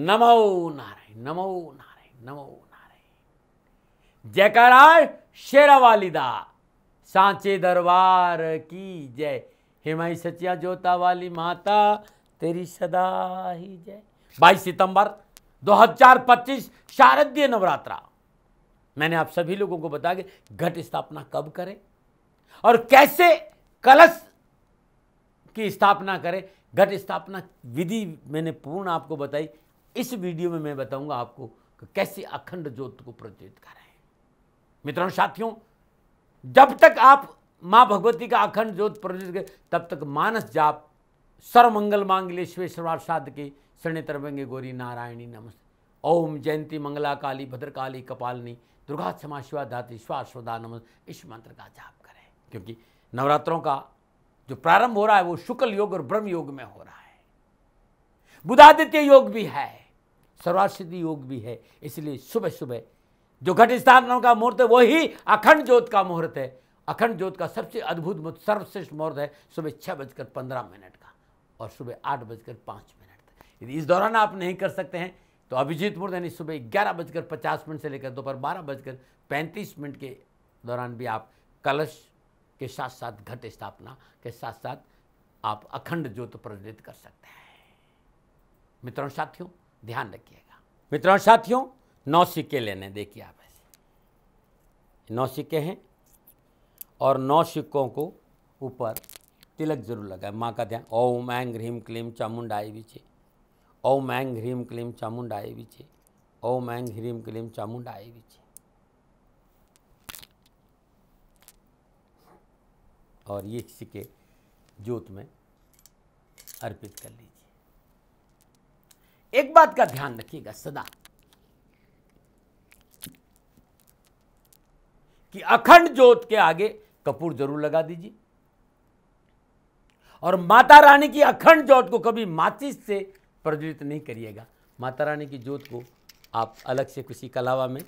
नमो नारायण, नमो नारायण, नमो नारायण। जयकारा शेरावाली दा, सांचे दरबार की जय। हिमाई सचिया जोता वाली माता तेरी सदा ही जय। 22 सितंबर 2025 शारदीय नवरात्रा। मैंने आप सभी लोगों को बताया कि घट स्थापना कब करें और कैसे कलश की स्थापना करें। घट स्थापना विधि मैंने पूर्ण आपको बताई। इस वीडियो में मैं बताऊंगा आपको कि कैसे अखंड ज्योत को प्रज्वलित करें। मित्रों साथियों, जब तक आप मां भगवती का अखंड ज्योत प्रज्वलित करें तब तक मानस जाप सर्वमंगल मांगल्ये शिवे सर्वार्थ साधके शरण्ये त्र्यंबके गौरी नारायणी नमस्ते। ओम जयंती मंगला काली भद्रकाली कपालिनी दुर्गा क्षमा शिवा धात्री स्वास्वदा नमस्ते। इस मंत्र का जाप करें क्योंकि नवरात्रों का जो प्रारंभ हो रहा है वो शुक्ल योग और ब्रह्म योग में हो रहा है। बुधादित्य योग भी है, सर्वासिद्धि योग भी है। इसलिए सुबह सुबह जो घट स्थापना का मुहूर्त है वही अखंड ज्योत का मुहूर्त है। अखंड ज्योत का सबसे अद्भुत सर्वश्रेष्ठ मुहूर्त है सुबह 6:15 का और सुबह 8:05 तक। यदि इस दौरान आप नहीं कर सकते हैं तो अभिजीत मुहूर्त यानी सुबह 11:50 से लेकर दोपहर 12:35 के दौरान भी आप कलश के साथ साथ घट स्थापना के साथ साथ आप अखंड ज्योत प्रज्वलित कर सकते हैं। मित्रों साथियों ध्यान रखिएगा। मित्रों साथियों 9 सिक्के लेने, देखिए आप ऐसे 9 सिक्के हैं और 9 सिक्कों को ऊपर तिलक जरूर लगाए। माँ का ध्यान। ओम ऐं ह्रीं क्लीं चामुंडाय विचे, ओम ऐं ह्रीं क्लीं चामुंडाय विचे, ओम ऐं ह्रीं क्लीं चामुंडाय विचे। और ये सिक्के ज्योत में अर्पित कर लीजिए। एक बात का ध्यान रखिएगा सदा कि अखंड ज्योत के आगे कपूर जरूर लगा दीजिए और माता रानी की अखंड ज्योत को कभी माचिस से प्रज्वलित नहीं करिएगा। माता रानी की ज्योत को आप अलग से किसी कलावा में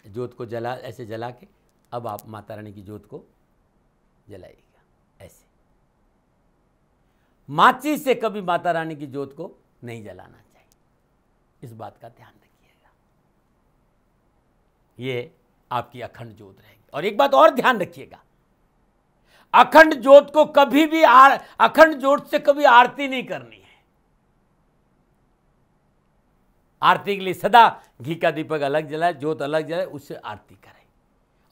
ज्योत को ऐसे जला के अब आप माता रानी की ज्योत को जलाइएगा। ऐसे माचिस से कभी माता रानी की ज्योत को नहीं जलाना चाहिए। इस बात का ध्यान रखिएगा। ये आपकी अखंड ज्योत रहेगी। और एक बात और ध्यान रखिएगा, अखंड ज्योत को कभी भी अखंड ज्योत से कभी आरती नहीं करनी है। आरती के लिए सदा घी का दीपक अलग जलाए, ज्योत अलग जलाए, उससे आरती करें।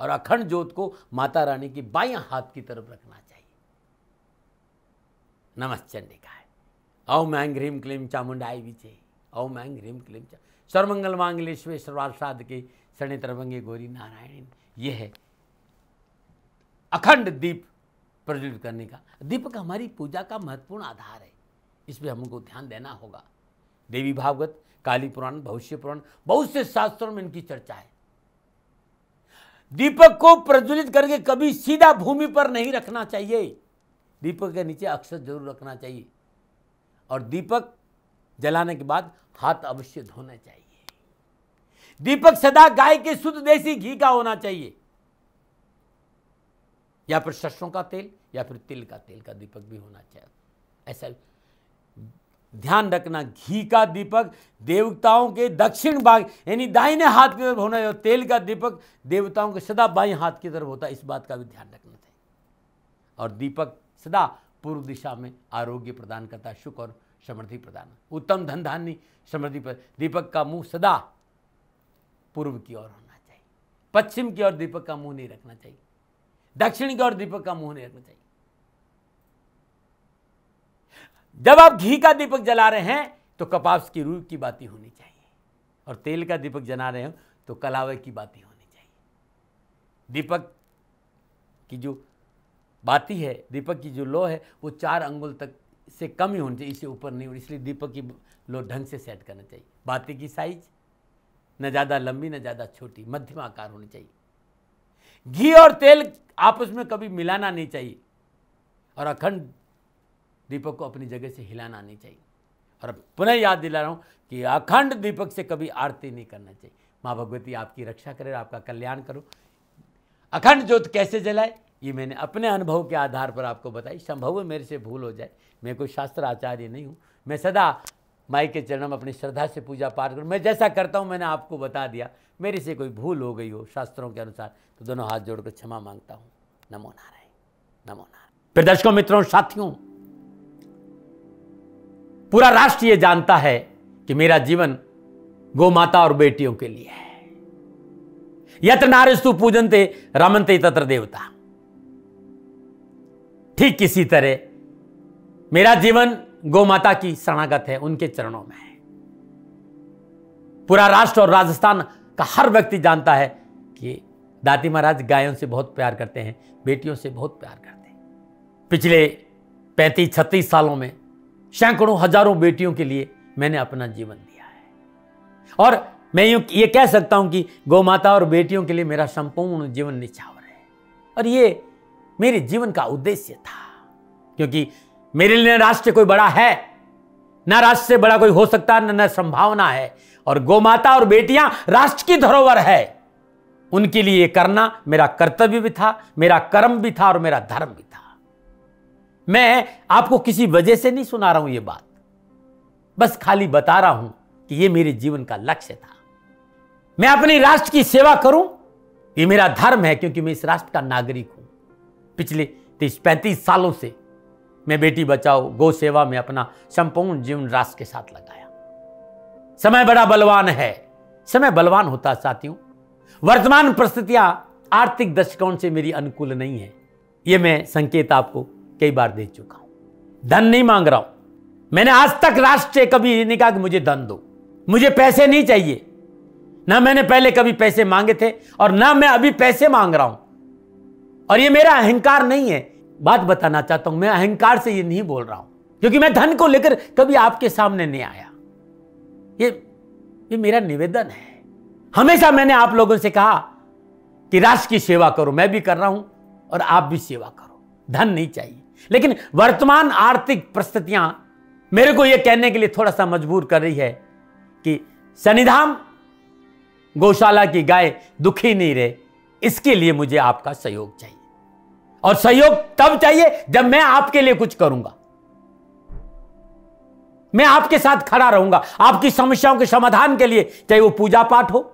और अखंड ज्योत को माता रानी की बाएं हाथ की तरफ रखना चाहिए। नमश्चंडिका है। ओम ऐं ह्रीं क्लीं चामुंडाय विचे, ओम ऐं ह्रीं क्लीं सर्वमंगल मांगल्ये शिवे सर्वार्थ साधके शरण्ये त्र्यंबके गौरी नारायणी। यह है अखंड दीप प्रज्वलित करने का। दीपक हमारी पूजा का महत्वपूर्ण आधार है, इस पर हमको ध्यान देना होगा। देवी भागवत, काली पुराण, भविष्य पुराण, बहुत से शास्त्रों में इनकी चर्चा है। दीपक को प्रज्वलित करके कभी सीधा भूमि पर नहीं रखना चाहिए। दीपक के नीचे अक्षत जरूर रखना चाहिए और दीपक जलाने के बाद हाथ अवश्य धोने चाहिए। दीपक सदा गाय के शुद्ध देसी घी का होना चाहिए या फिर सरसों का तेल या फिर तिल का तेल का दीपक भी होना चाहिए। ऐसा ध्यान रखना, घी का दीपक देवताओं के दक्षिण भाग यानी दाहिने हाथ की तरफ होना है और तेल का दीपक देवताओं के सदा बाएं हाथ की तरफ होता है। इस बात का भी ध्यान रखना चाहिए। और दीपक सदा पूर्व दिशा में आरोग्य प्रदान करता है, सुख और समृद्धि प्रदान, उत्तम धन धान्य समृद्धि पर। दीपक का मुंह सदा पूर्व की ओर होना चाहिए। पश्चिम की ओर दीपक का मुंह नहीं रखना चाहिए, दक्षिण की ओर दीपक का मुंह नहीं रखना चाहिए। जब आप घी का दीपक जला रहे हैं तो कपास की रूह की बाती होनी चाहिए और तेल का दीपक जला रहे हो तो कलावे की बाती होनी चाहिए। दीपक की जो बाती है, दीपक की जो लो है वो 4 अंगुल तक से कम ही होनी चाहिए, इससे ऊपर नहीं होनी। इसलिए दीपक की लो ढंग से सेट करना चाहिए। बाती की साइज न ज़्यादा लंबी न ज़्यादा छोटी, मध्यम आकार होनी चाहिए। घी और तेल आपस में कभी मिलाना नहीं चाहिए और अखंड दीपक को अपनी जगह से हिलाना नहीं चाहिए। और पुनः याद दिला रहा हूँ कि अखंड दीपक से कभी आरती नहीं करना चाहिए। माँ भगवती आपकी रक्षा करे, आपका कल्याण करो। अखंड ज्योत कैसे जलाए ये मैंने अपने अनुभव के आधार पर आपको बताई। संभव है मेरे से भूल हो जाए, मैं कोई शास्त्र आचार्य नहीं हूँ। मैं सदा माई के चरणों में अपनी श्रद्धा से पूजा पाठ करूं। मैं जैसा करता हूं मैंने आपको बता दिया। मेरे से कोई भूल हो गई हो शास्त्रों के अनुसार तो दोनों हाथ जोड़कर क्षमा मांगता हूं। नमो नारायण, नमो नारायण। फिर दर्शकों, मित्रों, साथियों, पूरा राष्ट्र ये जानता है कि मेरा जीवन गौ माता और बेटियों के लिए है। यत्र नारीस्तु पूजन्ते रमन्ते तत्र देवता। ठीक किसी तरह मेरा जीवन गौ माता की शरणागत है, उनके चरणों में है। पूरा राष्ट्र और राजस्थान का हर व्यक्ति जानता है कि दाती महाराज गायों से बहुत प्यार करते हैं, बेटियों से बहुत प्यार करते हैं। पिछले 35-36 सालों में सैकड़ों हजारों बेटियों के लिए मैंने अपना जीवन दिया है और मैं ये कह सकता हूं कि गौ माता और बेटियों के लिए मेरा संपूर्ण जीवन निछावर है। और ये मेरे जीवन का उद्देश्य था, क्योंकि मेरे लिए राष्ट्र कोई बड़ा है, ना राष्ट्र से बड़ा कोई हो सकता, न संभावना है। और गौ माता और बेटियां राष्ट्र की धरोहर है, उनके लिए ये करना मेरा कर्तव्य भी था, मेरा कर्म भी था और मेरा धर्म भी था। मैं आपको किसी वजह से नहीं सुना रहा हूं ये बात, बस खाली बता रहा हूं कि ये मेरे जीवन का लक्ष्य था। मैं अपनी राष्ट्र की सेवा करूं, ये मेरा धर्म है, क्योंकि मैं इस राष्ट्र का नागरिक हूं। पिछले 30-35 सालों से मैं बेटी बचाओ गौ सेवा में अपना संपूर्ण जीवन राष्ट्र के साथ लगाया। समय बड़ा बलवान है, समय बलवान होता साथियों। वर्तमान परिस्थितियां आर्थिक दृष्टिकोण से मेरी अनुकूल नहीं है, यह मैं संकेत आपको कई बार दे चुका हूं। धन नहीं मांग रहा हूं। मैंने आज तक राष्ट्र से कभी नहीं कहा कि मुझे धन दो, मुझे पैसे नहीं चाहिए। ना मैंने पहले कभी पैसे मांगे थे और ना मैं अभी पैसे मांग रहा हूं। और ये मेरा अहंकार नहीं है। बात बताना चाहता हूं, मैं अहंकार से ये नहीं बोल रहा हूं, क्योंकि मैं धन को लेकर कभी आपके सामने नहीं आया। ये मेरा निवेदन है। हमेशा मैंने आप लोगों से कहा कि राष्ट्र की सेवा करो, मैं भी कर रहा हूं और आप भी सेवा करो। धन नहीं चाहिए, लेकिन वर्तमान आर्थिक परिस्थितियां मेरे को यह कहने के लिए थोड़ा सा मजबूर कर रही है कि शनिधाम गौशाला की गाय दुखी नहीं रहे, इसके लिए मुझे आपका सहयोग चाहिए। और सहयोग तब चाहिए जब मैं आपके लिए कुछ करूंगा। मैं आपके साथ खड़ा रहूंगा आपकी समस्याओं के समाधान के लिए, चाहे वो पूजा पाठ हो,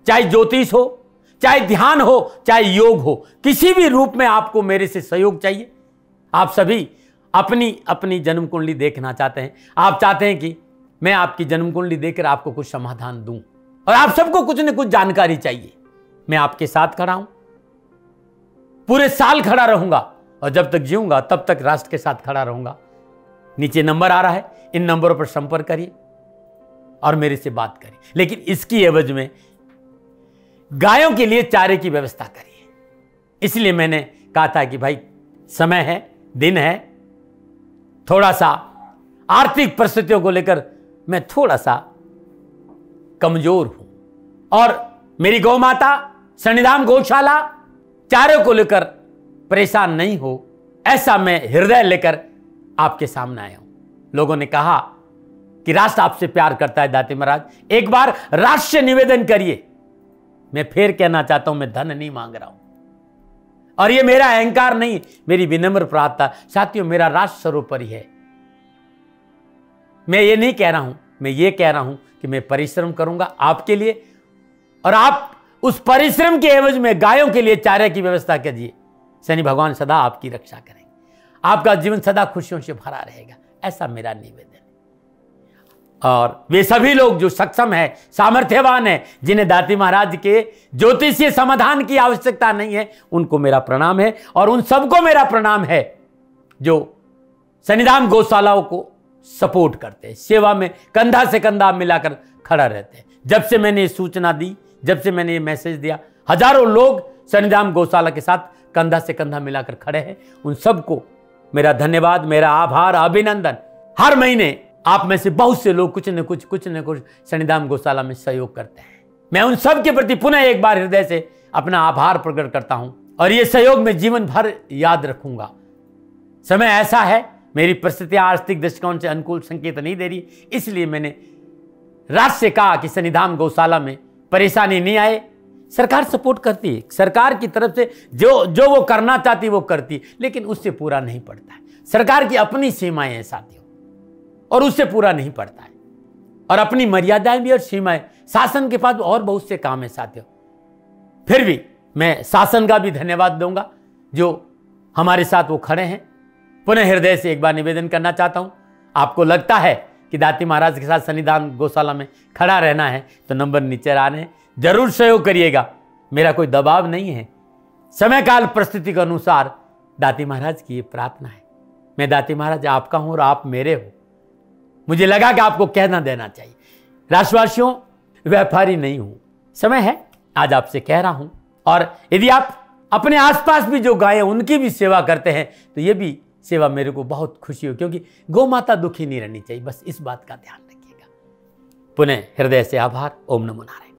चाहे ज्योतिष हो, चाहे ध्यान हो, चाहे योग हो, किसी भी रूप में आपको मेरे से सहयोग चाहिए। आप सभी अपनी अपनी जन्म कुंडली देखना चाहते हैं। आप चाहते हैं कि मैं आपकी जन्म कुंडली देखकर आपको कुछ समाधान दूं, और आप सबको कुछ न कुछ जानकारी चाहिए। मैं आपके साथ खड़ा हूं, पूरे साल खड़ा रहूंगा, और जब तक जीऊंगा तब तक राष्ट्र के साथ खड़ा रहूंगा। नीचे नंबर आ रहा है, इन नंबरों पर संपर्क करिए और मेरे से बात करिए। लेकिन इसकी एवज में गायों के लिए चारे की व्यवस्था करिए। इसलिए मैंने कहा था कि भाई समय है, दिन है, थोड़ा सा आर्थिक परिस्थितियों को लेकर मैं थोड़ा सा कमजोर हूं, और मेरी गौ माता शनिधाम गौशाला चारे को लेकर परेशान नहीं हो, ऐसा मैं हृदय लेकर आपके सामने आया हूं। लोगों ने कहा कि राष्ट्र आपसे प्यार करता है दाती महाराज, एक बार राष्ट्र से निवेदन करिए। मैं फिर कहना चाहता हूं, मैं धन नहीं मांग रहा हूं, और यह मेरा अहंकार नहीं, मेरी विनम्र प्रार्थना। साथियों, मेरा राष्ट्र सर्वोपरि है। मैं ये नहीं कह रहा हूं, मैं ये कह रहा हूं कि मैं परिश्रम करूंगा आपके लिए, और आप उस परिश्रम के एवज में गायों के लिए चारे की व्यवस्था कीजिए। शनि भगवान सदा आपकी रक्षा करेंगे, आपका जीवन सदा खुशियों से भरा रहेगा, ऐसा मेरा निवेदन है। और वे सभी लोग जो सक्षम है, सामर्थ्यवान है, जिन्हें दाती महाराज के ज्योतिषीय समाधान की आवश्यकता नहीं है, उनको मेरा प्रणाम है। और उन सबको मेरा प्रणाम है जो शनिधाम गौशालाओं को सपोर्ट करते हैं, सेवा में कंधा से कंधा मिलाकर खड़ा रहते हैं। जब से मैंने ये सूचना दी, जब से मैंने ये मैसेज दिया, हजारों लोग शनिधाम गौशाला के साथ कंधा से कंधा मिलाकर खड़े हैं। उन सबको मेरा धन्यवाद, मेरा आभार, अभिनंदन। हर महीने आप में से बहुत से लोग कुछ न कुछ शनिधाम गौशाला में सहयोग करते हैं। मैं उन सब के प्रति पुनः एक बार हृदय से अपना आभार प्रकट करता हूं, और यह सहयोग मैं जीवन भर याद रखूंगा। समय ऐसा है, मेरी परिस्थितियां आर्थिक दृष्टिकोण से अनुकूल संकेत नहीं दे रही, इसलिए मैंने राष्ट्र से कहा कि शनिधाम गौशाला में परेशानी नहीं आए। सरकार सपोर्ट करती है, सरकार की तरफ से जो वो करना चाहती वो करती, लेकिन उससे पूरा नहीं पड़ता है। सरकार की अपनी सीमाएं हैं साथियों, और उससे पूरा नहीं पड़ता है। और अपनी मर्यादाएं भी और सीमाएं। शासन के पास और बहुत से काम है साथियों। फिर भी मैं शासन का भी धन्यवाद दूंगा जो हमारे साथ वो खड़े हैं। पुनः हृदय से एक बार निवेदन करना चाहता हूं, आपको लगता है कि दाती महाराज के साथ सन्निधान गौशाला में खड़ा रहना है तो नंबर नीचे आ रहे हैं, जरूर सहयोग करिएगा। मेरा कोई दबाव नहीं है, समय काल परिस्थिति के अनुसार दाती महाराज की ये प्रार्थना है। मैं दाती महाराज आपका हूं और आप मेरे हो। मुझे लगा कि आपको कहना देना चाहिए। राशिवासियों, व्यापारी नहीं हूं, समय है आज आपसे कह रहा हूं। और यदि आप अपने आसपास भी जो गायें उनकी भी सेवा करते हैं तो ये भी सेवा मेरे को बहुत खुशी हो, क्योंकि गौ माता दुखी नहीं रहनी चाहिए। बस इस बात का ध्यान रखिएगा। पुनः हृदय से आभार। ओम नमो नारायण।